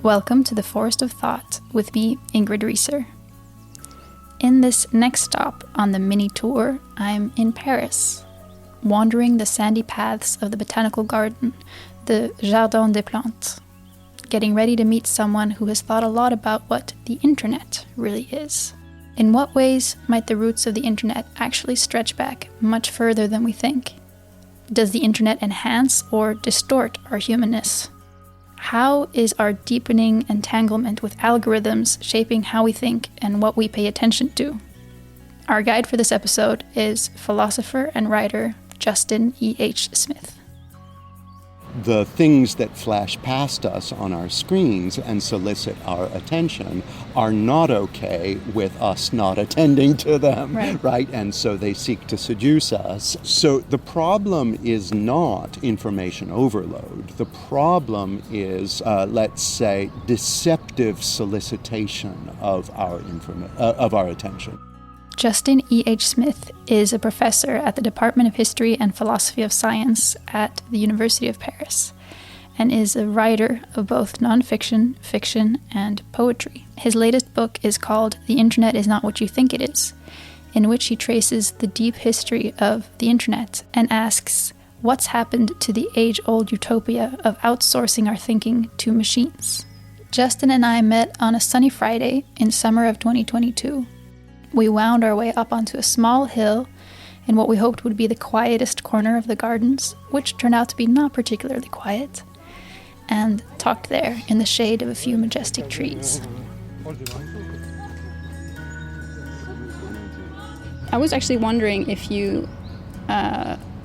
Welcome to the Forest of Thought with me, Ingrid Rieser. In this next stop on the mini tour, I'm in Paris, wandering the sandy paths of the botanical garden, the Jardin des Plantes, getting ready to meet someone who has thought a lot about what the Internet really is. In what ways might the roots of the Internet actually stretch back much further than we think? Does the Internet enhance or distort our humanness? How is our deepening entanglement with algorithms shaping how we think and what we pay attention to? Our guide for this episode is philosopher and writer Justin E.H. Smith. The things that flash past us on our screens and solicit our attention are not okay with us not attending to them, right? And so they seek to seduce us. So the problem is not information overload. The problem is, let's say, deceptive solicitation of our attention. Justin E.H. Smith is a professor at the Department of History and Philosophy of Science at the University of Paris and is a writer of both nonfiction, fiction, and poetry. His latest book is called The Internet is Not What You Think It Is, in which he traces the deep history of the Internet and asks what's happened to the age-old utopia of outsourcing our thinking to machines. Justin and I met on a sunny Friday in summer of 2022. We wound our way up onto a small hill in what we hoped would be the quietest corner of the gardens, which turned out to be not particularly quiet, and talked there in the shade of a few majestic trees. I was actually wondering if you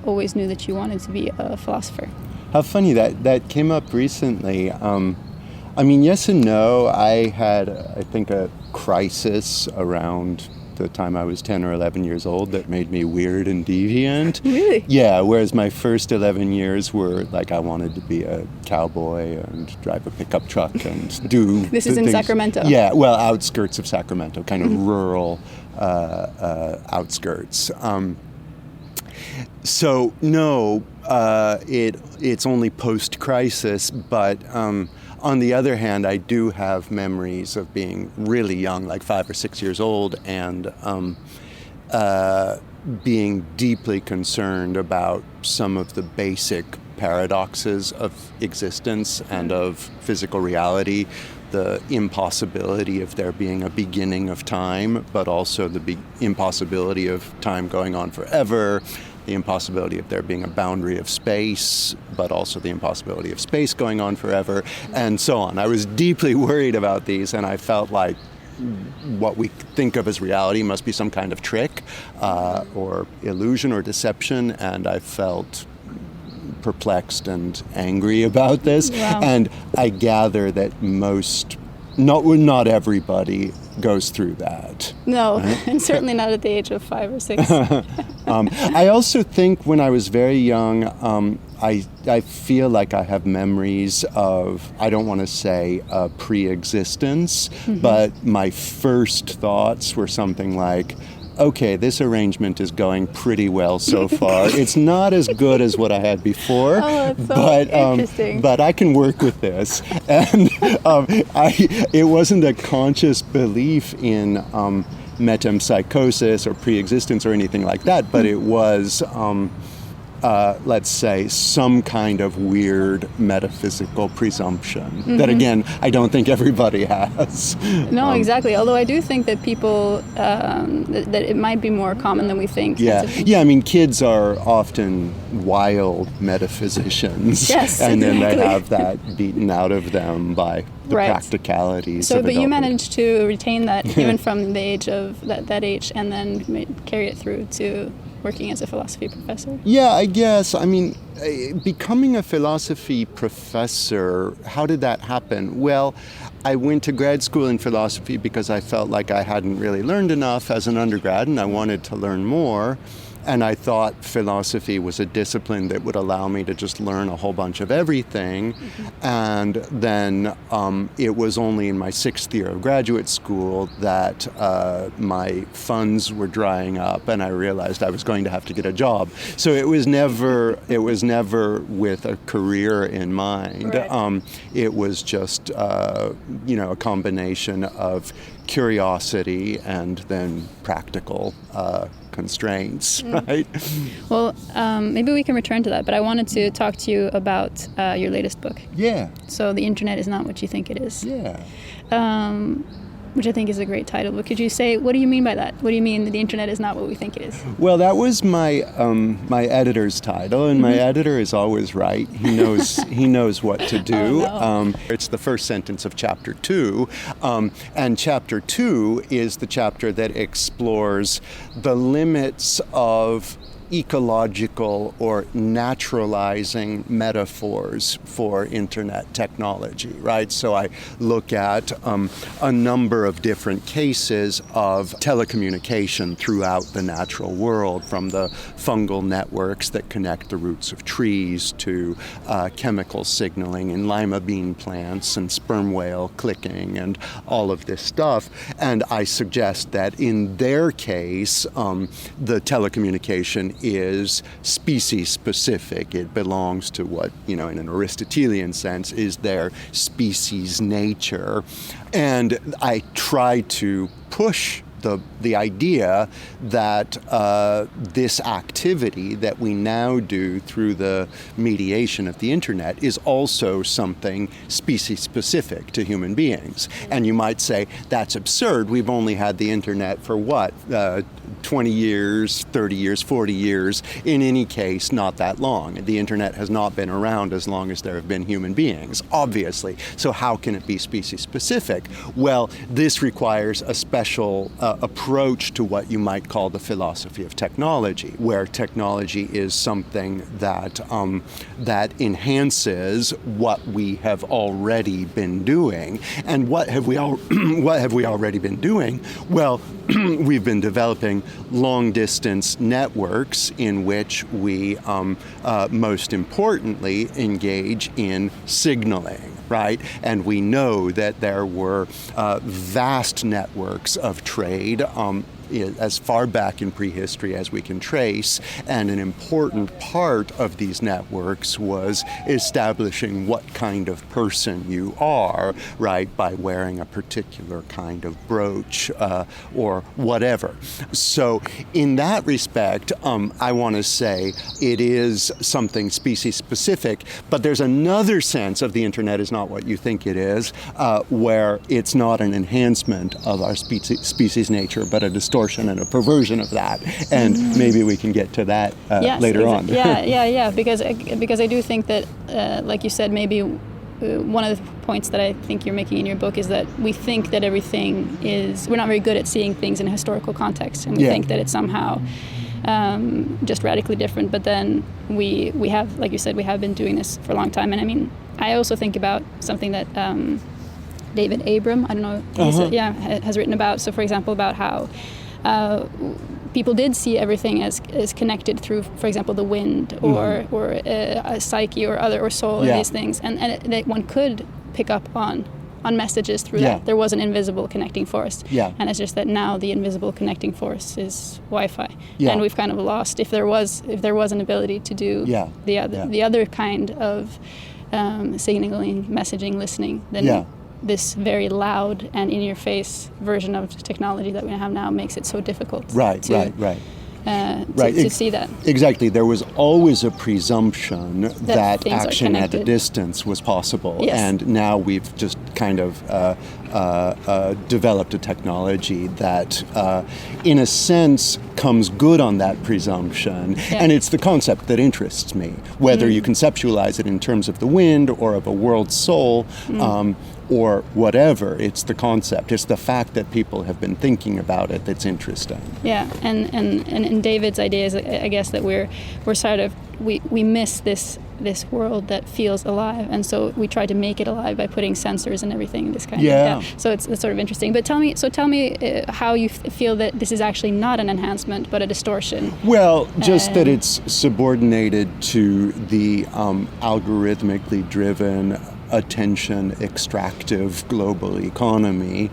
always knew that you wanted to be a philosopher. How funny, that came up recently. Yes and no. I had, I think, a crisis around the time I was 10 or 11 years old that made me weird and deviant. Really? Yeah, whereas my first 11 years were like I wanted to be a cowboy and drive a pickup truck and do This is in things. Sacramento? Yeah, well, outskirts of Sacramento, kind of rural outskirts. So, no, it's only post-crisis, but on the other hand, I do have memories of being really young, like 5 or 6 years old, and being deeply concerned about some of the basic paradoxes of existence and of physical reality, the impossibility of there being a beginning of time, but also the impossibility of time going on forever, the impossibility of there being a boundary of space, but also the impossibility of space going on forever, and so on. I was deeply worried about these, and I felt like what we think of as reality must be some kind of trick or illusion or deception, and I felt perplexed and angry about this. Wow. And I gather that not everybody goes through that. No, right? and certainly not at the age of 5 or 6. I also think when I was very young, I feel like I have memories of, I don't want to say pre-existence, but my first thoughts were something like, okay, this arrangement is going pretty well so far. It's not as good as what I had before, that's so interesting. But I can work with this. And it wasn't a conscious belief in metempsychosis or pre-existence or anything like that, but it was, let's say, some kind of weird metaphysical presumption that, again, I don't think everybody has. No, exactly. Although I do think that people, that it might be more common than we think. Yeah, kids are often wild metaphysicians. Yes, and then exactly. they have that beaten out of them by the practicalities of but you adulthood. managed to retain that even from the age of that age and then carry it through to working as a philosophy professor? Yeah, I guess. Becoming a philosophy professor, how did that happen? Well, I went to grad school in philosophy because I felt like I hadn't really learned enough as an undergrad and I wanted to learn more. And I thought philosophy was a discipline that would allow me to just learn a whole bunch of everything. And then it was only in my 6th year of graduate school that my funds were drying up, and I realized I was going to have to get a job. So it was never with a career in mind. Right. It was just a combination of curiosity and then practical constraints, right? Well, maybe we can return to that, but I wanted to talk to you about your latest book. Yeah. So The Internet is Not What You Think It Is. Yeah. Which I think is a great title. But could you say, what do you mean by that? What do you mean that the internet is not what we think it is? Well, that was my my editor's title, and my editor is always right. He knows what to do. Oh, no. It's the first sentence of chapter 2, and chapter 2 is the chapter that explores the limits of ecological or naturalizing metaphors for internet technology, right? So I look at a number of different cases of telecommunication throughout the natural world, from the fungal networks that connect the roots of trees to chemical signaling in lima bean plants and sperm whale clicking and all of this stuff. And I suggest that in their case, the telecommunication is species specific. It belongs to what, in an Aristotelian sense, is their species nature. And I try to push the idea that this activity that we now do through the mediation of the internet is also something species-specific to human beings. And you might say, that's absurd. We've only had the internet for what? 20 years, 30 years, 40 years. In any case, not that long. The internet has not been around as long as there have been human beings, obviously. So how can it be species-specific? Well, this requires a special approach to what you might call the philosophy of technology, where technology is something that that enhances what we have already been doing. And what have we already been doing? Well, we've been developing long-distance networks in which we, most importantly, engage in signaling, right? And we know that there were vast networks of trade as far back in prehistory as we can trace, and an important part of these networks was establishing what kind of person you are, right, by wearing a particular kind of brooch or whatever. So in that respect, I want to say it is something species-specific, but there's another sense of the internet is not what you think it is, where it's not an enhancement of our species nature, but a distortion and a perversion of that, and maybe we can get to that later on. Because I do think that, like you said, maybe one of the points that I think you're making in your book is that we think that everything is, we're not very good at seeing things in a historical context, and we think that it's somehow just radically different, but then we have, like you said, we have been doing this for a long time. And I mean, I also think about something that David Abram, I don't know, has written about. So, for example, about how people did see everything as connected through, for example, the wind or a psyche or soul, or these things, and that one could pick up on messages through that. There was an invisible connecting force, and it's just that now the invisible connecting force is Wi-Fi, and we've kind of lost. If there was an ability to do the other kind of signaling, messaging, listening, then this very loud and in-your-face version of technology that we have now makes it so difficult to see that. Exactly. There was always a presumption that action at a distance was possible, and now we've just kind of developed a technology that, in a sense, comes good on that presumption. And it's the concept that interests me, whether you conceptualize it in terms of the wind or of a world soul, or whatever. It's the concept. It's the fact that people have been thinking about it that's interesting. Yeah, and David's idea is, I guess, that we're sort of we miss this this world that feels alive, and so we try to make it alive by putting sensors and everything. This kind of so it's sort of interesting. But tell me how you feel that this is actually not an enhancement but a distortion. Well, just that it's subordinated to the algorithmically driven, attention extractive global economy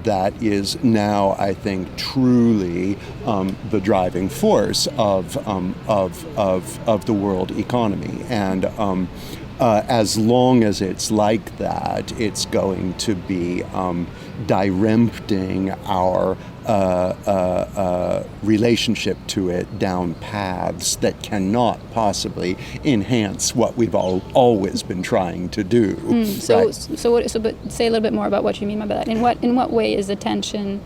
that is now, I think, truly the driving force of the world economy. And as long as it's like that, it's going to be dirempting our relationship to it down paths that cannot possibly enhance what we've always been trying to do. But say a little bit more about what you mean by that. In what way is attention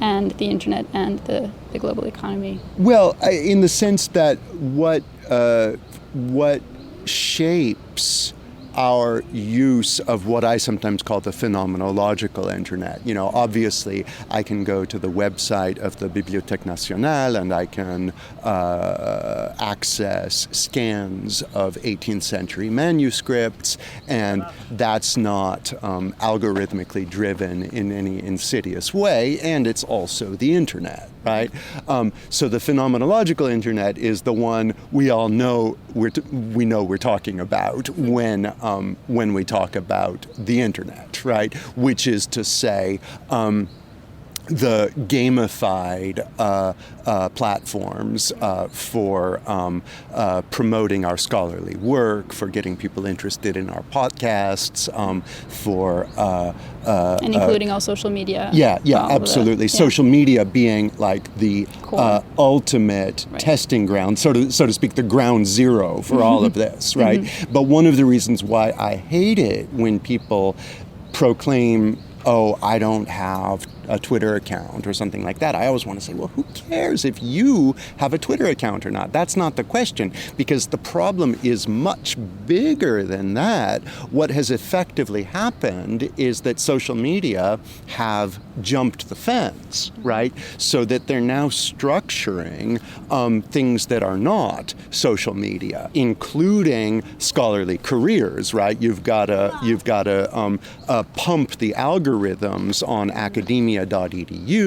and the internet and the global economy? Well, in the sense that what shapes our use of what I sometimes call the phenomenological internet. You know, obviously, I can go to the website of the Bibliothèque Nationale and I can access scans of 18th century manuscripts, and that's not algorithmically driven in any insidious way, and it's also the internet, right? So the phenomenological internet is the one we all know we're talking about when we talk about the internet, right? Which is to say, the gamified platforms for promoting our scholarly work, for getting people interested in our podcasts, and including all social media. Yeah, absolutely. Social media being like the ultimate testing ground, so to speak, the ground zero for all of this, right? But one of the reasons why I hate it when people proclaim, oh, I don't have a Twitter account or something like that, I always want to say, well, who cares if you have a Twitter account or not? That's not the question, because the problem is much bigger than that. What has effectively happened is that social media have jumped the fence, right? So that they're now structuring things that are not social media, including scholarly careers, right? You've got to pump the algorithms on academia.edu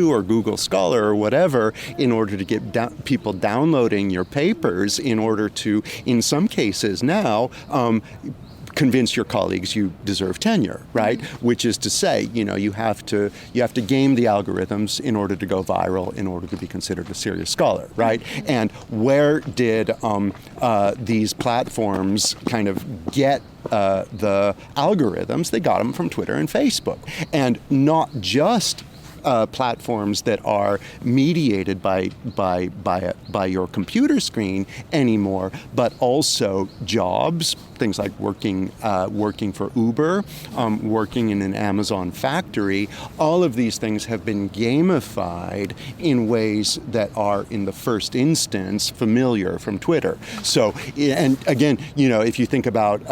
or Google Scholar or whatever in order to get people downloading your papers, in order to, in some cases now, convince your colleagues you deserve tenure, right? Which is to say, you know, you have to game the algorithms in order to go viral, in order to be considered a serious scholar, right? And where did these platforms kind of get the algorithms? They got them from Twitter and Facebook, and not just platforms that are mediated by your computer screen anymore, but also jobs, things like working for Uber, working in an Amazon factory. All of these things have been gamified in ways that are, in the first instance, familiar from Twitter. So, and again, you know, if you think about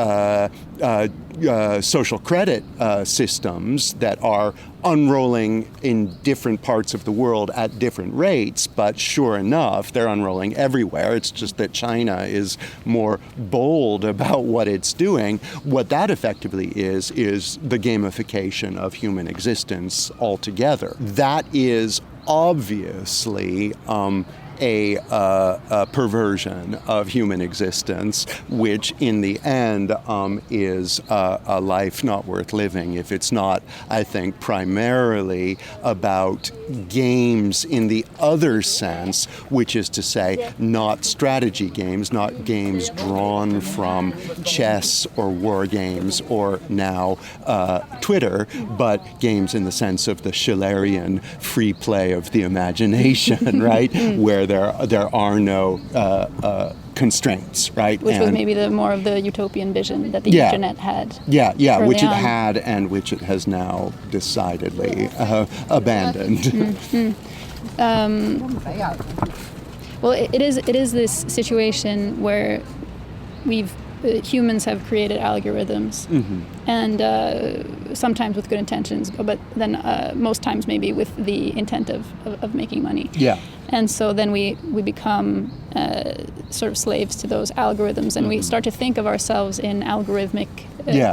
social credit systems that are unrolling in different parts of the world at different rates, but sure enough, they're unrolling everywhere. It's just that China is more bold about what it's doing. What that effectively is the gamification of human existence altogether. That is obviously a perversion of human existence, which in the end is a life not worth living if it's not, I think, primarily about games in the other sense, which is to say not strategy games, not games drawn from chess or war games or now Twitter, but games in the sense of the Schillerian free play of the imagination, right? Where there are no constraints, right? Which was maybe more of the utopian vision that the internet had. Which it had and which it has now decidedly abandoned. Well, it is this situation where we've humans have created algorithms, and sometimes with good intentions, but then most times maybe with the intent of making money. Yeah. And so then we become sort of slaves to those algorithms, and we start to think of ourselves in algorithmic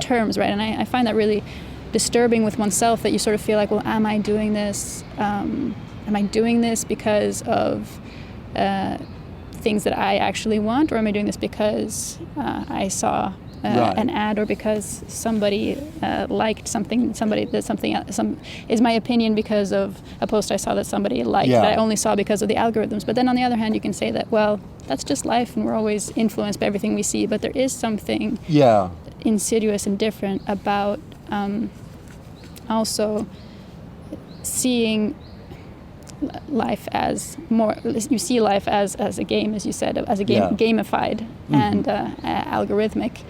terms, right? And I find that really disturbing with oneself, that you sort of feel like, well, am I doing this? Am I doing this because of things that I actually want, or am I doing this because I saw an ad, or because somebody liked something? Is my opinion because of a post I saw that somebody liked that I only saw because of the algorithms? But then on the other hand, you can say that, well, that's just life, and we're always influenced by everything we see. But there is something insidious and different about also seeing life as more. You see life as a game, as you said, as a game, gamified and algorithmic.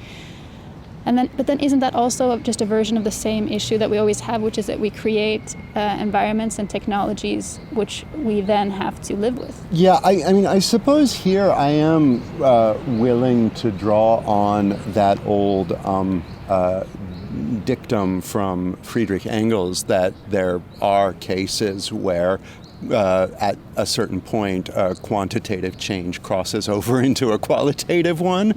But then isn't that also just a version of the same issue that we always have, which is that we create environments and technologies which we then have to live with? Yeah, I mean, I suppose here I am willing to draw on that old dictum from Friedrich Engels, that there are cases where at a certain point, quantitative change crosses over into a qualitative one.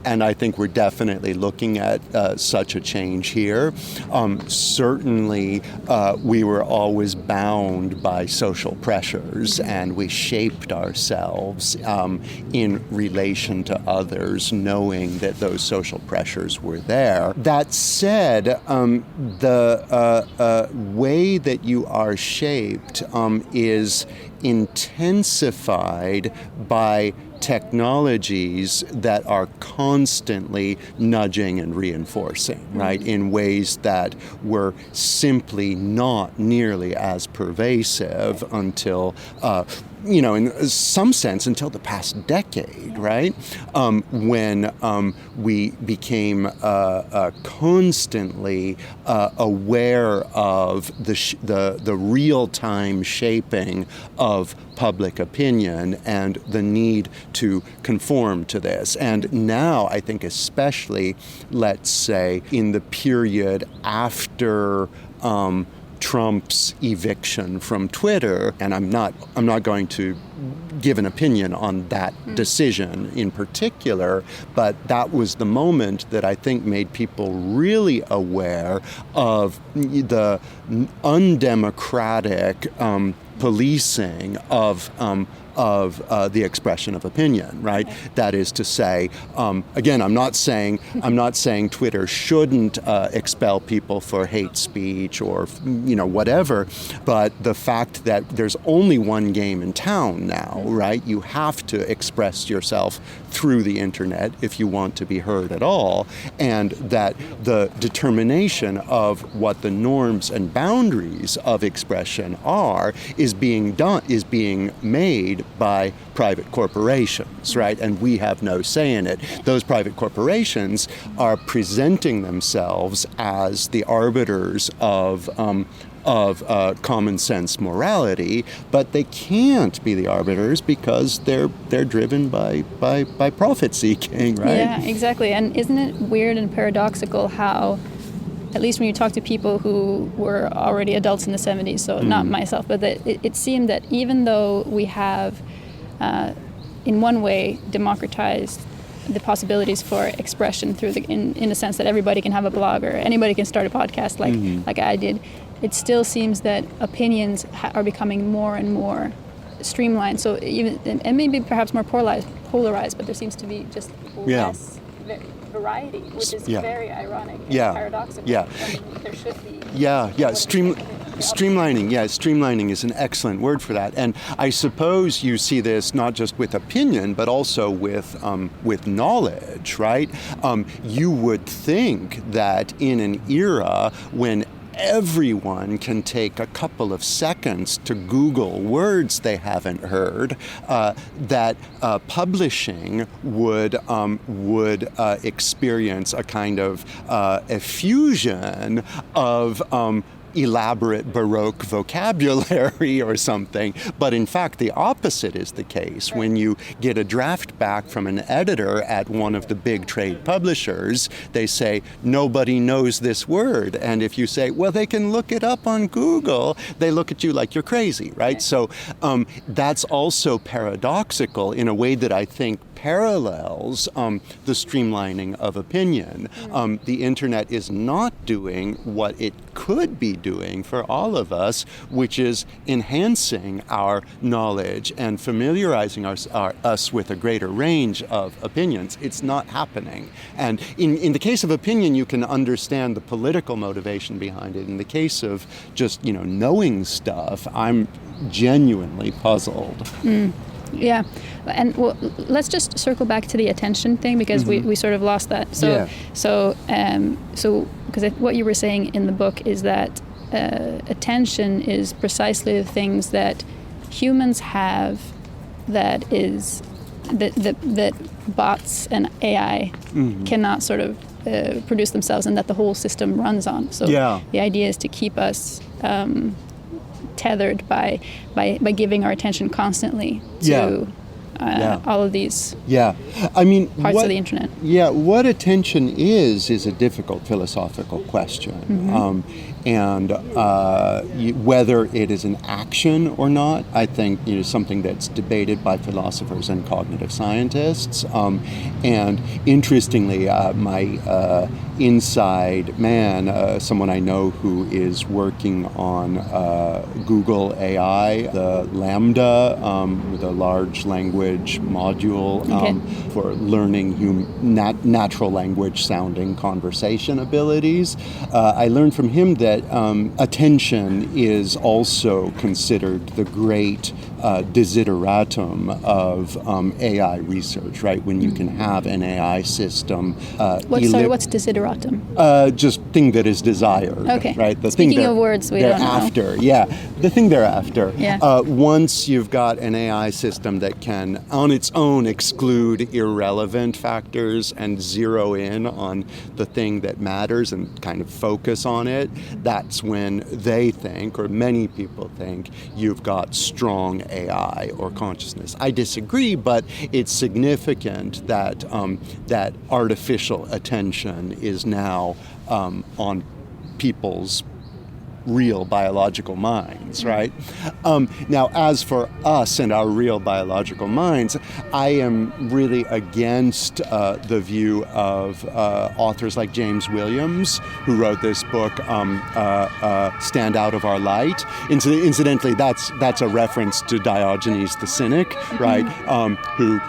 And I think we're definitely looking at such a change here. Certainly, we were always bound by social pressures, and we shaped ourselves in relation to others, knowing that those social pressures were there. That said, the way that you are shaped is intensified by technologies that are constantly nudging and reinforcing, right, in ways that were simply not nearly as pervasive until in some sense, until the past decade, right? When we became constantly aware of the real-time shaping of public opinion and the need to conform to this. And now, I think especially, let's say, in the period after Trump's eviction from Twitter, and I'm not going to give an opinion on that decision in particular, but that was the moment that I think made people really aware of the undemocratic policing of the expression of opinion, right? That is to say, again, I'm not saying Twitter shouldn't expel people for hate speech or whatever, but the fact that there's only one game in town now, right? You have to express yourself through the internet if you want to be heard at all, and that the determination of what the norms and boundaries of expression are is being made by private corporations, right? And we have no say in it. Those private corporations are presenting themselves as the arbiters of common sense morality, but they can't be the arbiters because they're driven by profit seeking, right? Yeah, exactly. And isn't it weird and paradoxical how, at least when you talk to people who were already adults in the 70s, so not myself, but that it seemed that even though we have, in one way, democratized the possibilities for expression through in the sense that everybody can have a blog or anybody can start a podcast like I did, it still seems that opinions are becoming more and more streamlined. So even and maybe perhaps more polarized, but there seems to be just less variety, which is very ironic and paradoxical. Yeah. There should be. Streamlining is an excellent word for that. And I suppose you see this not just with opinion, but also with knowledge, right? You would think that in an era when everyone can take a couple of seconds to Google words they haven't heard, that publishing would experience a kind of effusion of elaborate Baroque vocabulary or something. But in fact, the opposite is the case. When you get a draft back from an editor at one of the big trade publishers, they say, nobody knows this word. And if you say, well, they can look it up on Google, they look at you like you're crazy, right? So that's also paradoxical in a way that I think parallels the streamlining of opinion. The internet is not doing what it could be doing for all of us, which is enhancing our knowledge and familiarizing us with a greater range of opinions. It's not happening. And in the case of opinion, you can understand the political motivation behind it. In the case of just, knowing stuff, I'm genuinely puzzled. Yeah, and let's just circle back to the attention thing, because we sort of lost that. So because what you were saying in the book is that attention is precisely the things that humans have that bots and AI cannot sort of produce themselves, and that the whole system runs on. So the idea is to keep us tethered by giving our attention constantly to all of these parts of the internet. What attention is a difficult philosophical question. And whether it is an action or not, I think is something that's debated by philosophers and cognitive scientists. And interestingly, my inside man, someone I know who is working on Google AI, the Lambda, the large language module for learning natural language sounding conversation abilities. I learned from him that attention is also considered the great desideratum of AI research, right? When you can have an AI system. What's desideratum? Just thing that is desired, right? The Speaking thing of words, we don't know. After, the thing they're after. Once you've got an AI system that can, on its own, exclude irrelevant factors and zero in on the thing that matters and kind of focus on it, that's when they think, or many people think, you've got strong AI or consciousness. I disagree, but it's significant that that artificial attention is now on people's real biological minds, right? Now, as for us and our real biological minds, I am really against the view of authors like James Williams, who wrote this book, Stand Out of Our Light. Incidentally, that's a reference to Diogenes the Cynic, right? Who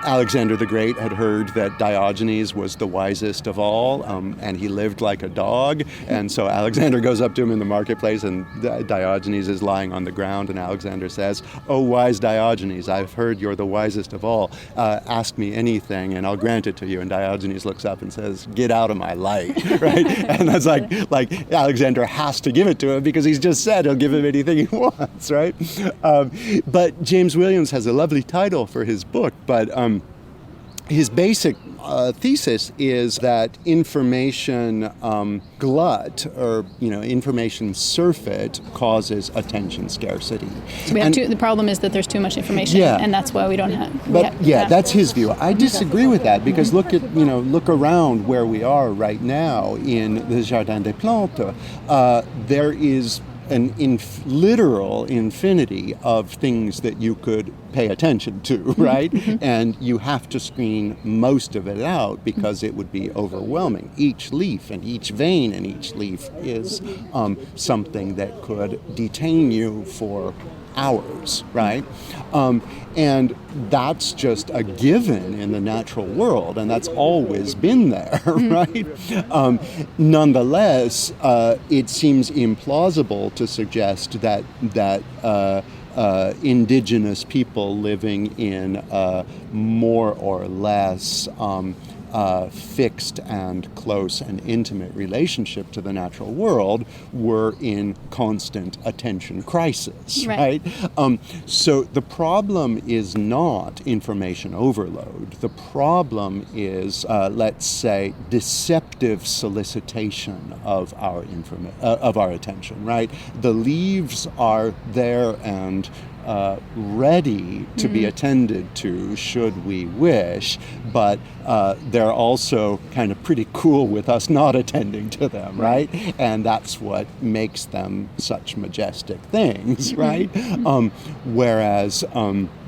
Alexander the Great had heard that Diogenes was the wisest of all, and he lived like a dog. And so Alexander goes up to him in the marketplace, and Diogenes is lying on the ground, and Alexander says, "Oh, wise Diogenes, I've heard you're the wisest of all. Ask me anything, and I'll grant it to you." And Diogenes looks up and says, "Get out of my light," right? And that's like Alexander has to give it to him because he's just said he'll give him anything he wants, right? But James Williams has a lovely title for his book, but his basic thesis is that information glut, or information surfeit, causes attention scarcity. So we have the problem is that there's too much information, and that's why we don't have. That's his view. I disagree with that, because look around where we are right now in the Jardin des Plantes. There is an literal infinity of things that you could pay attention to, right? And you have to screen most of it out because it would be overwhelming. Each leaf and each vein in each leaf is something that could detain you for hours, right? And that's just a given in the natural world, and that's always been there, right? Nonetheless, it seems implausible to suggest that indigenous people living in more or less fixed and close and intimate relationship to the natural world were in constant attention crisis, right? So the problem is not information overload. The problem is, let's say, deceptive solicitation of our attention, right? The leaves are there and ready to be attended to should we wish, but they're also kind of pretty cool with us not attending to them, right? And that's what makes them such majestic things, right? Whereas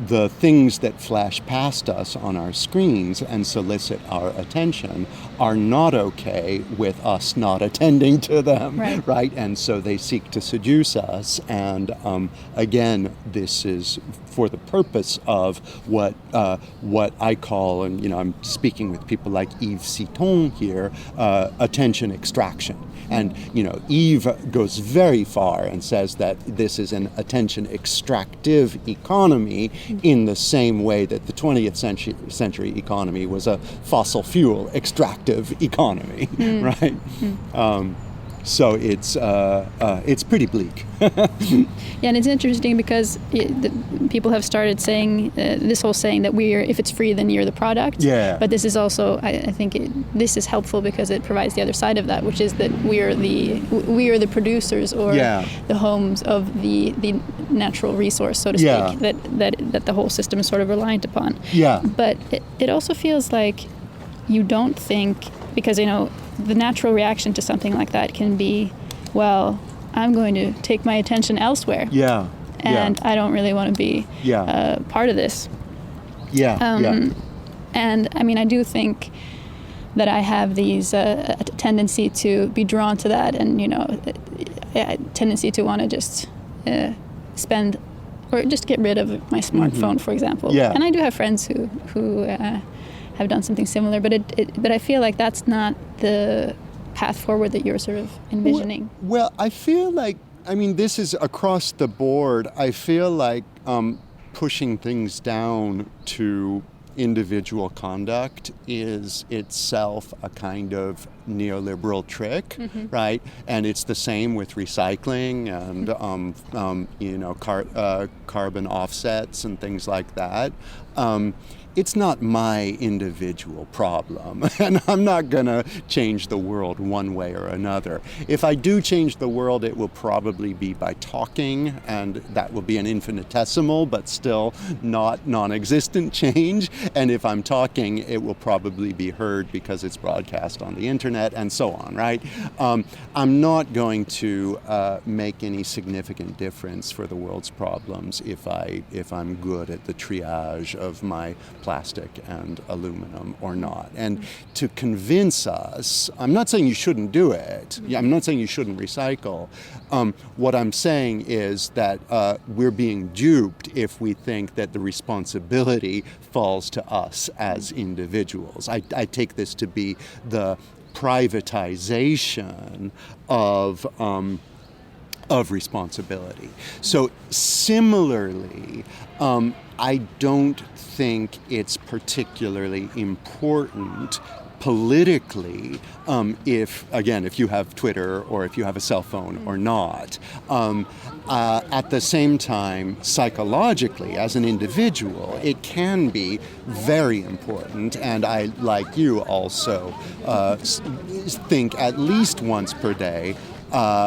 the things that flash past us on our screens and solicit our attention are not okay with us not attending to them, right? And so they seek to seduce us, and again, this is for the purpose of what I call, and I'm speaking with people like Yves Citon here, attention extraction. And Yves goes very far and says that this is an attention extractive economy in the same way that the 20th century economy was a fossil fuel extractive economy, right? So it's pretty bleak. Yeah, and it's interesting because people have started saying this whole saying that if it's free, then you're the product. Yeah. But this is also, I think, this is helpful because it provides the other side of that, which is that we are the producers or the homes of the natural resource, so to speak, that the whole system is sort of reliant upon. Yeah. But it also feels like you don't think, because the natural reaction to something like that can be, well, I'm going to take my attention elsewhere. Yeah. And I don't really want to be part of this. And I mean, I do think that I have these a tendency to be drawn to that, and a tendency to want to just spend or just get rid of my smartphone, for example. Yeah. And I do have friends who have done something similar, but I feel like that's not the path forward that you're sort of envisioning. Well, I feel like, this is across the board. I feel like pushing things down to individual conduct is itself a kind of neoliberal trick, right? And it's the same with recycling and carbon offsets and things like that. It's not my individual problem, and I'm not going to change the world one way or another. If I do change the world, it will probably be by talking, and that will be an infinitesimal but still not non-existent change. And if I'm talking, it will probably be heard because it's broadcast on the internet and so on, right? I'm not going to make any significant difference for the world's problems if I'm good at the triage of my plastic and aluminum or not. And to convince us, I'm not saying you shouldn't do it. I'm not saying you shouldn't recycle. What I'm saying is that we're being duped if we think that the responsibility falls to us as individuals. I take this to be the privatization of responsibility. So similarly, I don't think it's particularly important politically if you have Twitter or if you have a cell phone or not. At the same time, psychologically, as an individual, it can be very important, and I, like you, also think at least once per day, as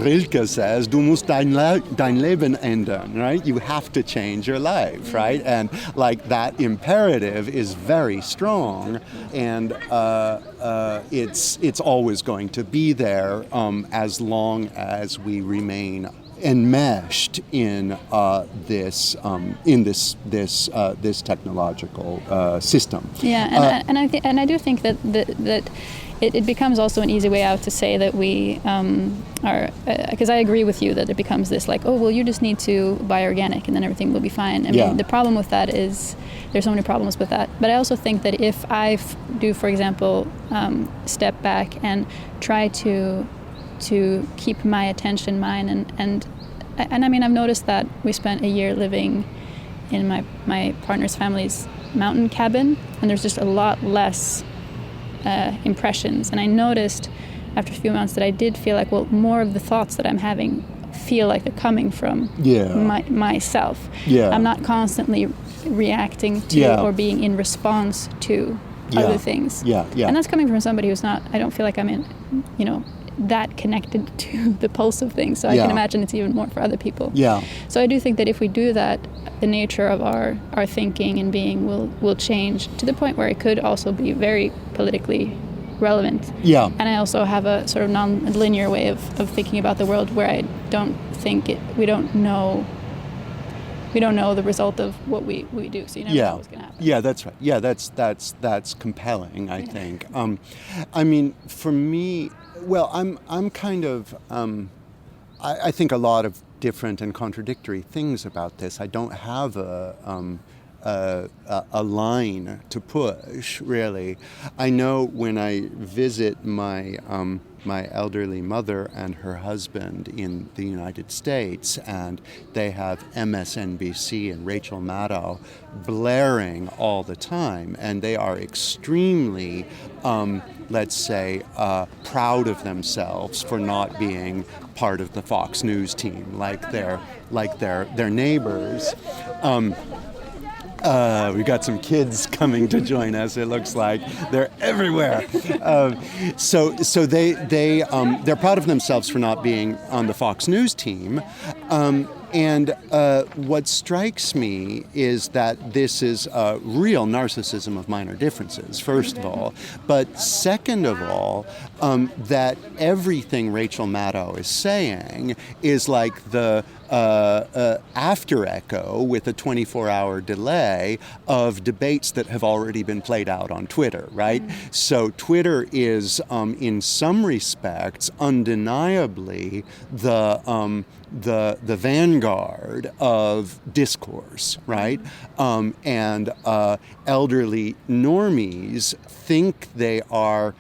Rilke says, du musst dein Leben ändern, right? You have to change your life, right? And that imperative is very strong, and it's always going to be there as long as we remain enmeshed in this technological system. Yeah, and I do think that it becomes also an easy way out to say that we are, because I agree with you that it becomes this you just need to buy organic and then everything will be fine. I mean, the problem with that is there's so many problems with that. But I also think that if I do, for example, step back and try to keep my attention mine, and I mean, I've noticed that we spent a year living in my partner's family's mountain cabin, and there's just a lot less impressions. And I noticed after a few months that I did feel like, well, more of the thoughts that I'm having feel like they're coming from myself. Yeah. I'm not constantly reacting to or being in response to other things. Yeah. And that's coming from somebody who's not, I don't feel like I'm in, that connected to the pulse of things. So I can imagine it's even more for other people. Yeah. So I do think that if we do that, the nature of our thinking and being will change to the point where it could also be very politically relevant. Yeah. And I also have a sort of non-linear way of thinking about the world where I don't think we don't know the result of what we do. So you never know what's going to happen. Yeah, that's right. Yeah, that's compelling, I think. I mean, for me, well, I'm kind of I think a lot of different and contradictory things about this. I don't have a line to push, really. I know when I visit my elderly mother and her husband in the United States, and they have MSNBC and Rachel Maddow blaring all the time, and they are extremely, let's say, proud of themselves for not being part of the Fox News team, like their neighbors. We've got some kids coming to join us. It looks like they're everywhere. So they're proud of themselves for not being on the Fox News team. And what strikes me is that this is a real narcissism of minor differences, first of all. But second of all, that everything Rachel Maddow is saying is like the after echo with a 24-hour delay of debates that have already been played out on Twitter, right? So Twitter is, in some respects, undeniably the vanguard of discourse, right? And elderly normies think they are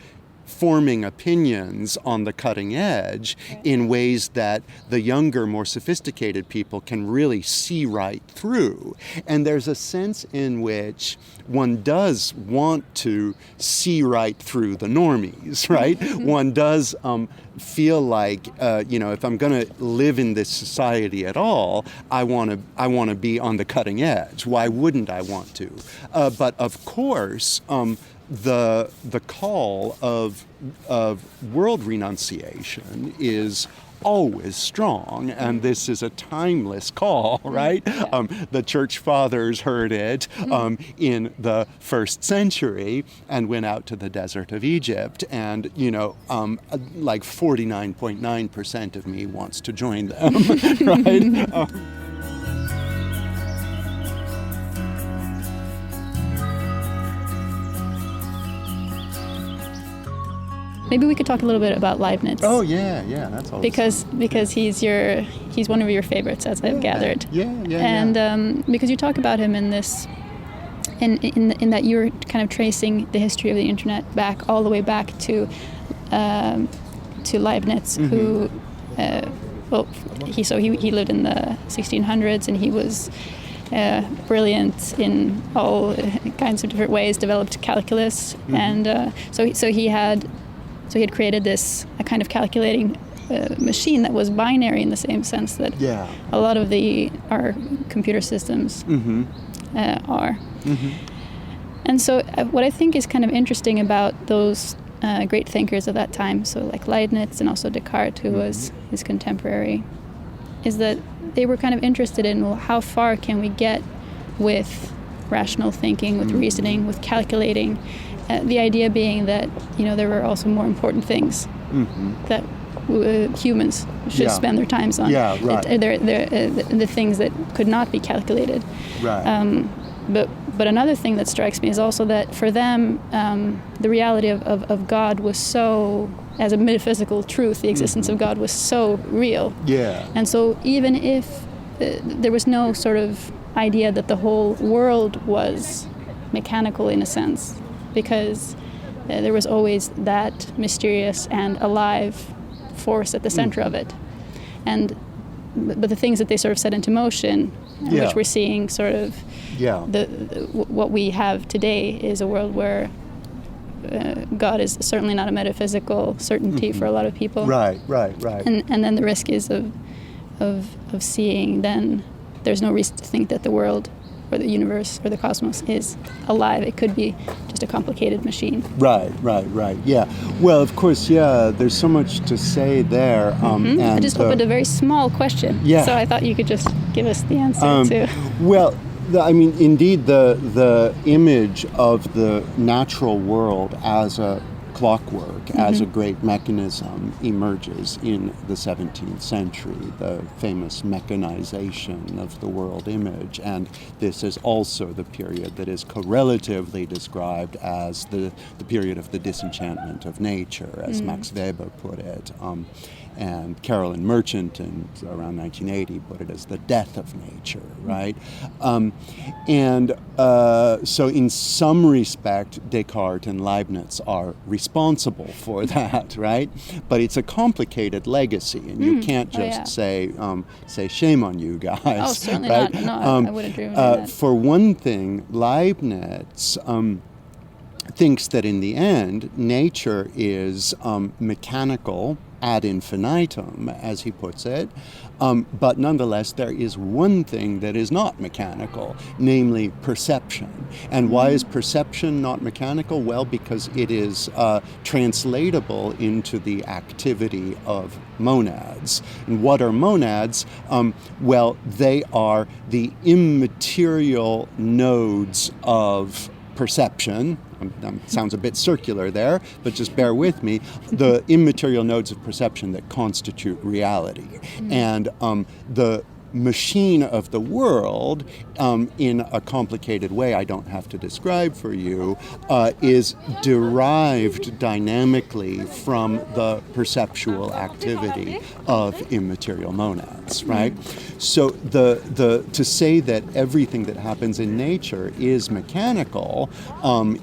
forming opinions on the cutting edge in ways that the younger, more sophisticated people can really see right through. And there's a sense in which one does want to see right through the normies, right? One does feel like, if I'm going to live in this society at all, I want to be on the cutting edge. Why wouldn't I want to? But of course, the call of world renunciation is always strong, and this is a timeless call, right? The church fathers heard it in the first century and went out to the desert of Egypt, and like 49.9% of me wants to join them, right? Maybe we could talk a little bit about Leibniz. Oh yeah, that's always because he's one of your favorites, as I've gathered. And because you talk about him in this, in that you're kind of tracing the history of the internet all the way back to Leibniz, who he lived in the 1600s, and he was brilliant in all kinds of different ways, developed calculus, and so he had created a kind of calculating machine that was binary in the same sense that a lot of our computer systems are. And so what I think is kind of interesting about those great thinkers of that time, so like Leibniz and also Descartes, who was his contemporary, is that they were kind of interested in, well, how far can we get with rational thinking, with reasoning, with calculating. The idea being that, there were also more important things that humans should spend their times on. Yeah, right. They're the things that could not be calculated. Right. But another thing that strikes me is also that for them, the reality of God was so, as a metaphysical truth, the existence of God was so real. Yeah. And so even if there was no sort of idea that the whole world was mechanical in a sense, because there was always that mysterious and alive force at the center of it. But the things that they sort of set into motion in which we're seeing sort of what we have today is a world where God is certainly not a metaphysical certainty for a lot of people. Right. And then the risk is of seeing, then there's no reason to think that the world or the universe or the cosmos is alive. It could be just a complicated machine. Right. Yeah. Well, of course, there's so much to say there. And I just opened a very small question. Yeah. So I thought you could just give us the answer too. Well, indeed, the image of the natural world as a clockwork, as a great mechanism, emerges in the 17th century, the famous mechanization of the world image. And this is also the period that is correlatively described as the period of the disenchantment of nature, as Max Weber put it. And Carolyn Merchant in around 1980 put it as the death of nature, right? So in some respect, Descartes and Leibniz are responsible for that, right? But it's a complicated legacy, and you can't just say shame on you guys. Oh, certainly right? not. No, I would agree with that. For one thing, Leibniz thinks that in the end, nature is mechanical ad infinitum, as he puts it, but nonetheless there is one thing that is not mechanical, namely perception. And why is perception not mechanical? Well, because it is translatable into the activity of monads. And what are monads? Well, they are the immaterial nodes of perception. Sounds a bit circular there, but just bear with me. The immaterial nodes of perception that constitute reality. And the machine of the world, in a complicated way I don't have to describe for you, is derived dynamically from the perceptual activity of immaterial monads, right? So to say that everything that happens in nature is mechanical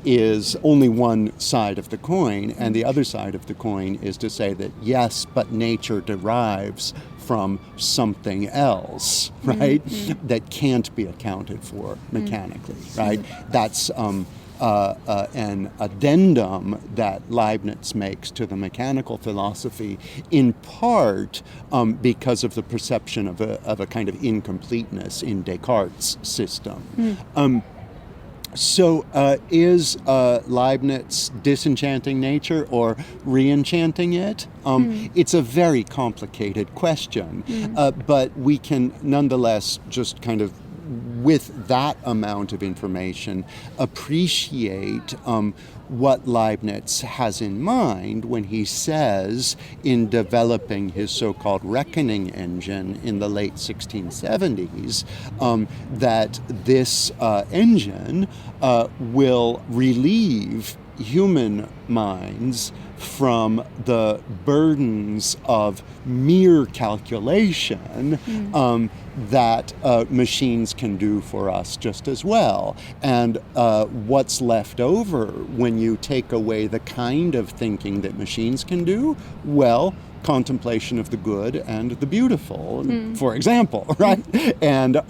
is only one side of the coin, and the other side of the coin is to say that yes, but nature derives from something else, right? That can't be accounted for mechanically, right? That's an addendum that Leibniz makes to the mechanical philosophy, in part because of the perception of a kind of incompleteness in Descartes' system. So is Leibniz disenchanting nature or re-enchanting it? It's a very complicated question, but we can nonetheless just kind of, with that amount of information, appreciate what Leibniz has in mind when he says, in developing his so-called reckoning engine in the late 1670s, that this engine will relieve human minds from the burdens of mere calculation that machines can do for us just as well. And what's left over when you take away the kind of thinking that machines can do? Well, contemplation of the good and the beautiful, for example, right? And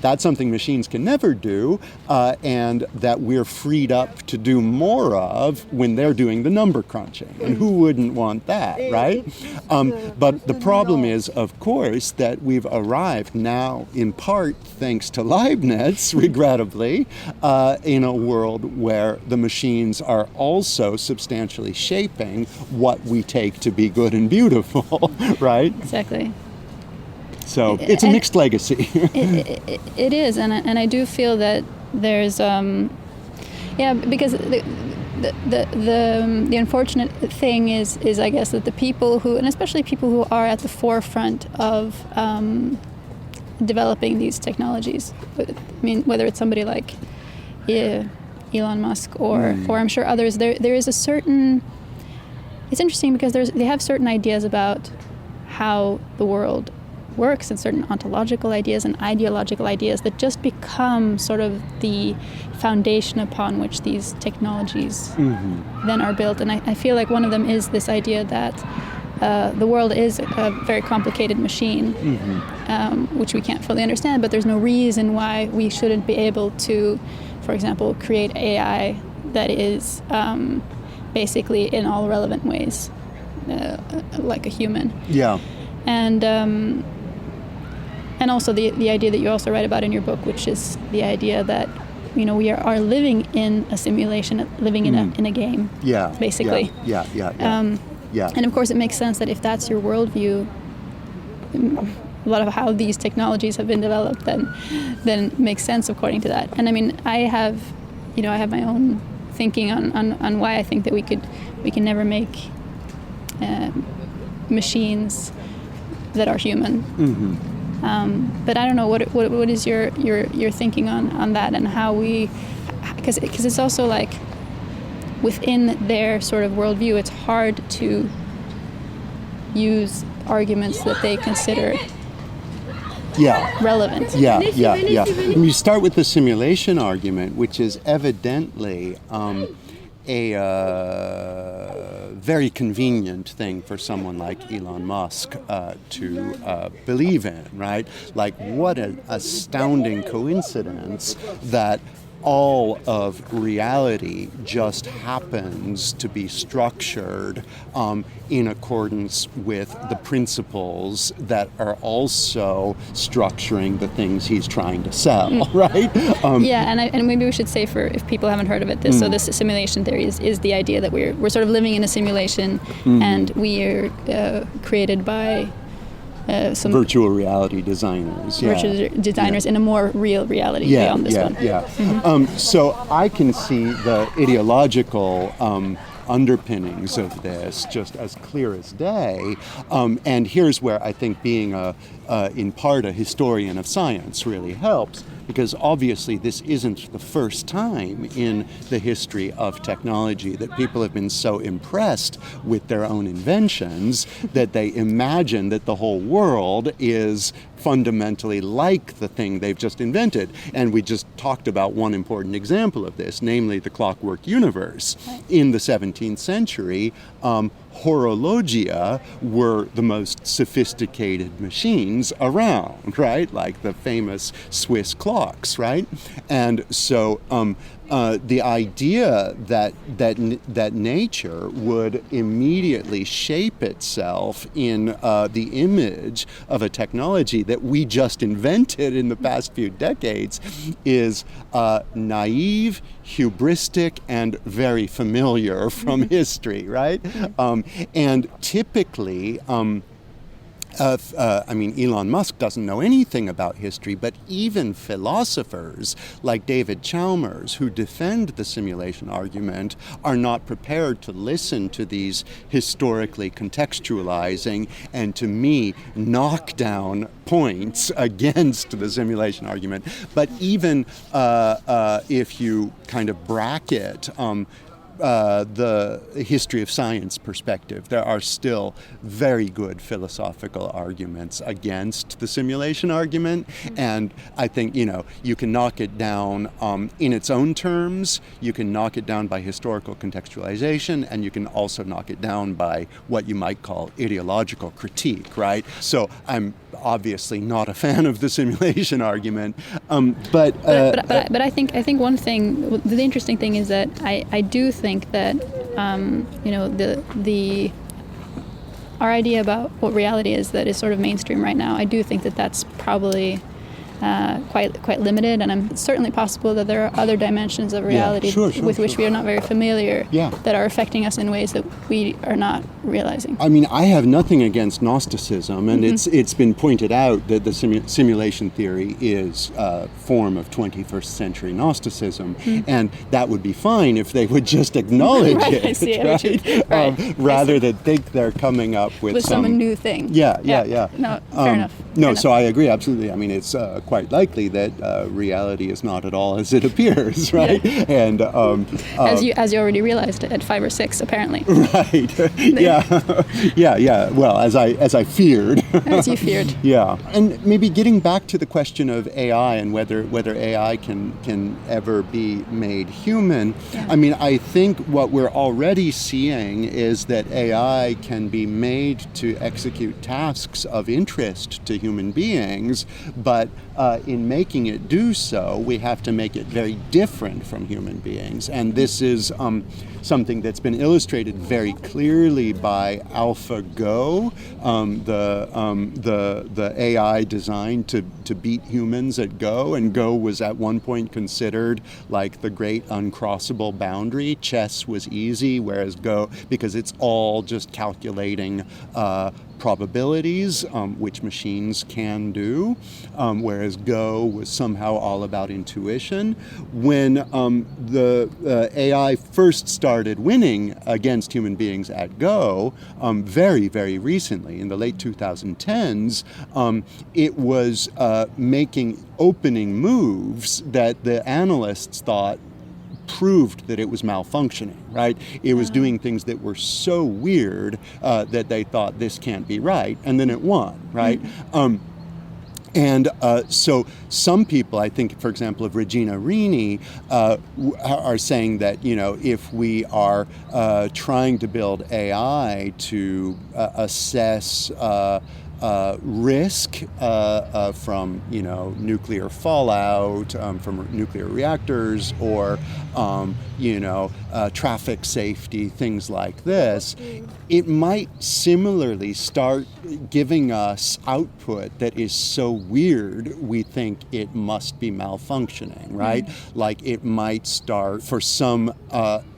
that's something machines can never do, and that we're freed up to do more of when they're doing the number crunching. And who wouldn't want that, right? But the problem is, of course, that we've arrived now, in part thanks to Leibniz, regrettably, in a world where the machines are also substantially shaping what we take to be good and beautiful, right? Exactly. So it's a mixed legacy. It is, and I do feel that there's, because the unfortunate thing is I guess that the people who, and especially people who are at the forefront of developing these technologies, I mean, whether it's somebody like Elon Musk or I'm sure others, there is a certain. It's interesting because they have certain ideas about how the world works and certain ontological ideas and ideological ideas that just become sort of the foundation upon which these technologies then are built. And I feel like one of them is this idea that the world is a very complicated machine, which we can't fully understand, but there's no reason why we shouldn't be able to, for example, create AI that is basically in all relevant ways like a human. Yeah. And also the idea that you also write about in your book, which is the idea that we are living in a simulation, living in a game. Yeah. Basically. Yeah. Yeah. And of course, it makes sense that if that's your worldview, a lot of how these technologies have been developed, then makes sense according to that. And I mean, I have my own thinking on why I think that we can never make machines that are human. But I don't know what is your thinking on that, and how because it's also like within their sort of worldview, it's hard to use arguments that they consider relevant. Yeah. And you start with the simulation argument, which is evidently a very convenient thing for someone like Elon Musk to believe in, right? Like, what an astounding coincidence that all of reality just happens to be structured in accordance with the principles that are also structuring the things he's trying to sell, right? And maybe we should say, for if people haven't heard of it, so this simulation theory is the idea that we're sort of living in a simulation, and we are created by some virtual reality designers. Virtual designers in a more real reality beyond this one. So I can see the ideological underpinnings of this just as clear as day. And here's where I think being in part a historian of science really helps, because obviously this isn't the first time in the history of technology that people have been so impressed with their own inventions that they imagine that the whole world is fundamentally like the thing they've just invented. And we just talked about one important example of this, namely the clockwork universe. In the 17th century, horologia were the most sophisticated machines around, right? Like the famous Swiss clocks, right? And so the idea that nature would immediately shape itself in the image of a technology that we just invented in the past few decades is naive, hubristic, and very familiar from history, right? And typically, Elon Musk doesn't know anything about history, but even philosophers like David Chalmers, who defend the simulation argument, are not prepared to listen to these historically contextualizing and, to me, knockdown points against the simulation argument. But even if you kind of bracket the history of science perspective, there are still very good philosophical arguments against the simulation argument. And I think, you can knock it down in its own terms, you can knock it down by historical contextualization, and you can also knock it down by what you might call ideological critique, right? So I'm obviously not a fan of the simulation argument, but I think one thing, the interesting thing is that I do think that our idea about what reality is that is sort of mainstream right now, I do think that that's probably quite limited, and it's certainly possible that there are other dimensions of reality with which we are not very familiar that are affecting us in ways that we are not realizing. I mean, I have nothing against Gnosticism, and it's been pointed out that the simulation theory is a form of 21st century Gnosticism, and that would be fine if they would just acknowledge right, it, I see, right? Rather than think they're coming up with some new thing. Yeah. No, fair enough. So I agree, absolutely. I mean, it's quite likely that reality is not at all as it appears, right? Yeah. And as you already realized at 5 or 6, apparently. Right. Yeah. Well, as I feared. As you feared. Yeah. And maybe getting back to the question of AI and whether AI can ever be made human. Yeah. I mean, I think what we're already seeing is that AI can be made to execute tasks of interest to human beings, but in making it do so, we have to make it very different from human beings. And this is something that's been illustrated very clearly by AlphaGo, the AI designed to beat humans at Go. And Go was at one point considered like the great uncrossable boundary. Chess was easy, whereas Go, because it's all just calculating probabilities, which machines can do, whereas Go was somehow all about intuition. When the AI first started winning against human beings at Go, very, very recently, in the late 2010s, it was making opening moves that the analysts thought proved that it was malfunctioning, right? It was doing things that were so weird that they thought this can't be right, and then it won, right? So some people, I think, for example, of Regina Rini, are saying that, if we are trying to build AI to assess risk from nuclear fallout from nuclear reactors or traffic safety, things like this, it might similarly start giving us output that is so weird we think it must be malfunctioning, right? Like it might start, for some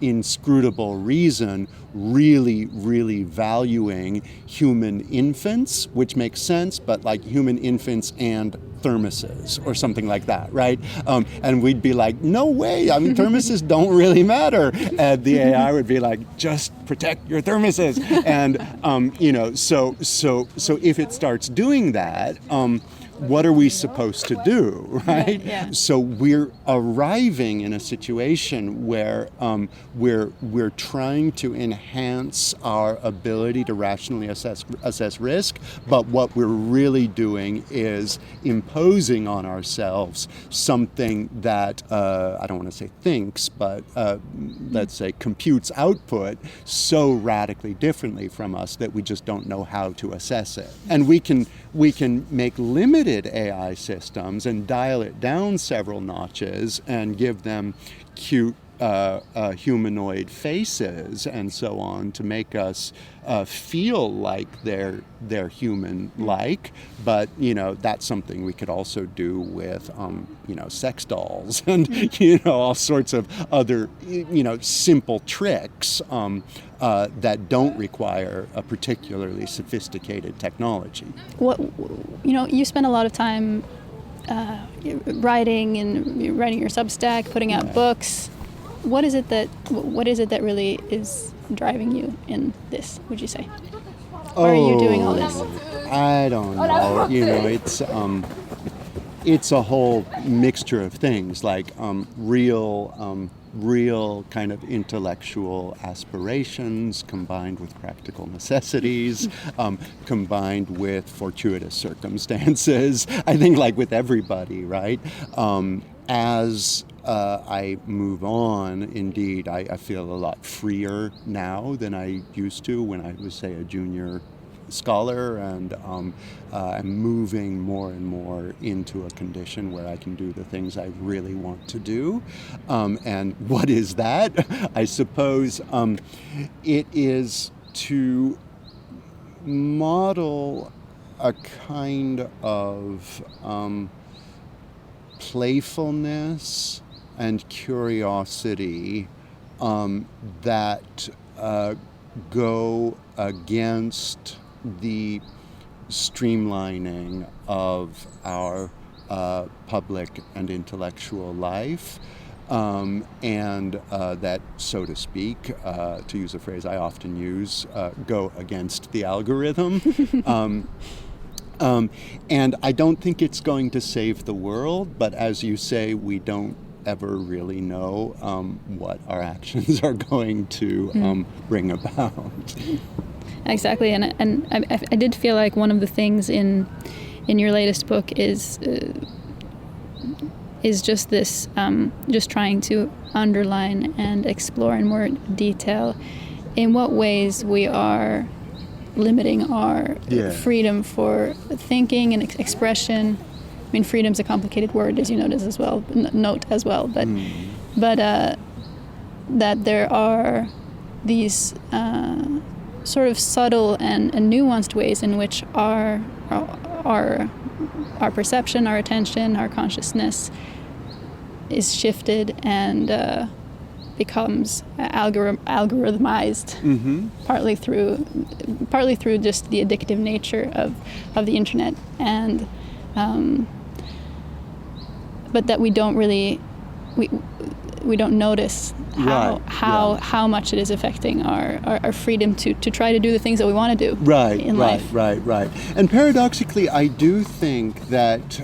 inscrutable reason, really, really valuing human infants, which makes sense, but like human infants and thermoses or something like that, right? And we'd be like, no way, I mean, thermoses don't really matter. And the AI would be like, just protect your thermoses. And, so if it starts doing that, what are we supposed to do, right? Yeah. So we're arriving in a situation where we're trying to enhance our ability to rationally assess risk, but what we're really doing is imposing on ourselves something that I don't want to say thinks, but let's say computes output so radically differently from us that we just don't know how to assess it. And we can make limited AI systems and dial it down several notches and give them cute humanoid faces and so on to make us feel like they're human-like, but that's something we could also do with sex dolls and all sorts of other simple tricks that don't require a particularly sophisticated technology. What you spend a lot of time writing your Substack, putting out books. What is it that really is driving you in this, would you say? Why are you doing all this? I don't know. It's a whole mixture of things, like real kind of intellectual aspirations combined with practical necessities, combined with fortuitous circumstances. I think like with everybody, right? As I move on, indeed, I feel a lot freer now than I used to when I was, say, a junior scholar, and I'm moving more and more into a condition where I can do the things I really want to do. And what is that? I suppose it is to model a kind of playfulness and curiosity that go against the streamlining of our public and intellectual life, and that, so to speak, to use a phrase I often use, go against the algorithm. And I don't think it's going to save the world, but as you say, we don't ever really know what our actions are going to bring about. Exactly, and I did feel like one of the things in your latest book is just this, just trying to underline and explore in more detail in what ways we are limiting our freedom for thinking and expression. I mean, freedom's a complicated word, as you note as well, but that there are these sort of subtle and nuanced ways in which our perception, our attention, our consciousness is shifted and becomes algorithmized, partly through just the addictive nature of the internet, and but that we don't really we don't notice how much it is affecting our freedom to try to do the things that we want to do in life. Right. And paradoxically, I do think that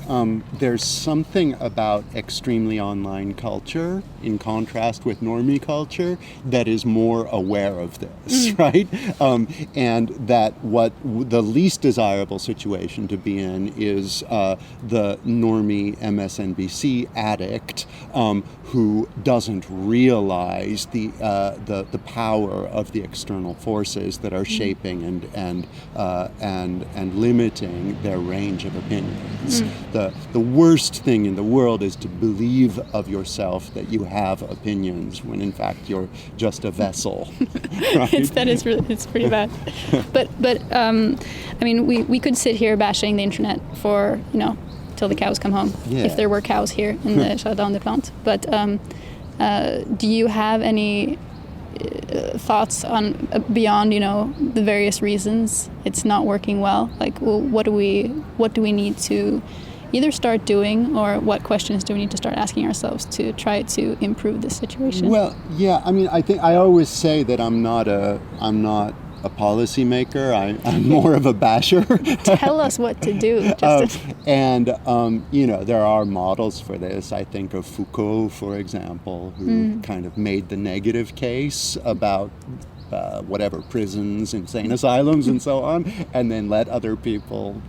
there's something about extremely online culture, in contrast with normie culture, that is more aware of this, right? And that what the least desirable situation to be in is the normie MSNBC addict who doesn't realize the power of the external forces that are shaping and limiting their range of opinions. The worst thing in the world is to believe of yourself that you have opinions when in fact you're just a vessel. Right? It's pretty bad. But I mean, we could sit here bashing the internet for till the cows come home, if there were cows here in the Jardin des Plantes. But do you have any thoughts on beyond the various reasons it's not working well? Like, well, what do we need to either start doing, or what questions do we need to start asking ourselves to try to improve this situation? Well, yeah, I mean, I think I always say that I'm not a policymaker. I'm more of a basher. Tell us what to do. There are models for this. I think of Foucault, for example, who kind of made the negative case about prisons, insane asylums, and so on, and then let other people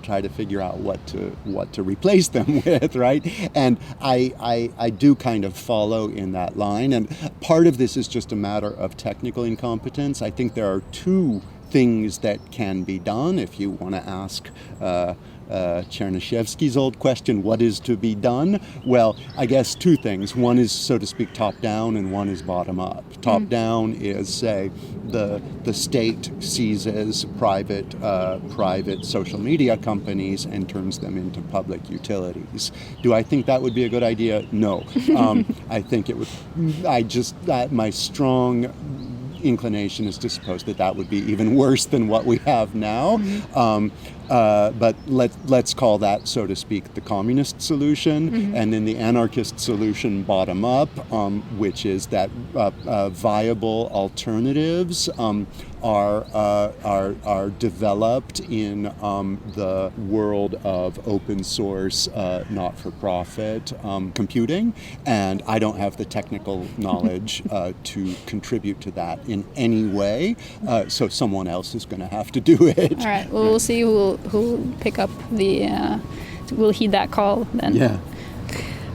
try to figure out what to replace them with, right? And I do kind of follow in that line, and part of this is just a matter of technical incompetence. I think there are two things that can be done if you want to ask Chernyshevsky's old question, what is to be done? Well, I guess two things. One is, so to speak, top-down, and one is bottom-up. Top-down is, say, the state seizes private social media companies and turns them into public utilities. Do I think that would be a good idea? No. I think it would. My strong inclination is to suppose that would be even worse than what we have now. But let's call that, so to speak, the communist solution, and then the anarchist solution, bottom up, which is that viable alternatives are developed in the world of open source, not-for-profit computing, and I don't have the technical knowledge to contribute to that in any way, so someone else is going to have to do it. All right. Well, we'll see who'll pick up we'll heed that call then. Yeah.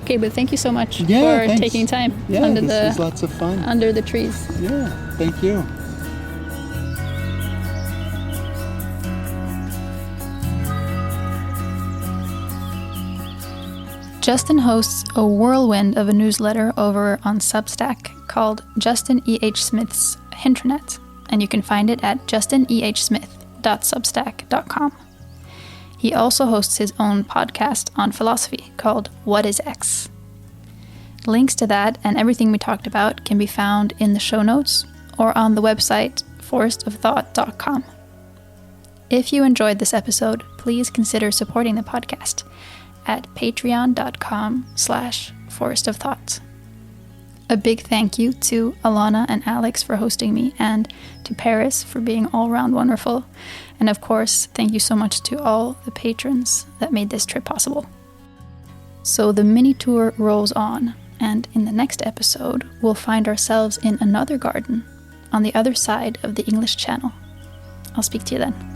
Okay, but thank you so much for taking time this was lots of fun. Under the trees. Yeah, thank you. Justin hosts a whirlwind of a newsletter over on Substack called Justin E.H. Smith's Hinternet, and you can find it at justinehsmith.substack.com. He also hosts his own podcast on philosophy called What is X? Links to that and everything we talked about can be found in the show notes or on the website forestofthought.com. If you enjoyed this episode, please consider supporting the podcast at patreon.com/forestofthought. A big thank you to Alana and Alex for hosting me, and to Paris for being all around wonderful. And of course, thank you so much to all the patrons that made this trip possible. So the mini tour rolls on, and in the next episode, we'll find ourselves in another garden on the other side of the English Channel. I'll speak to you then.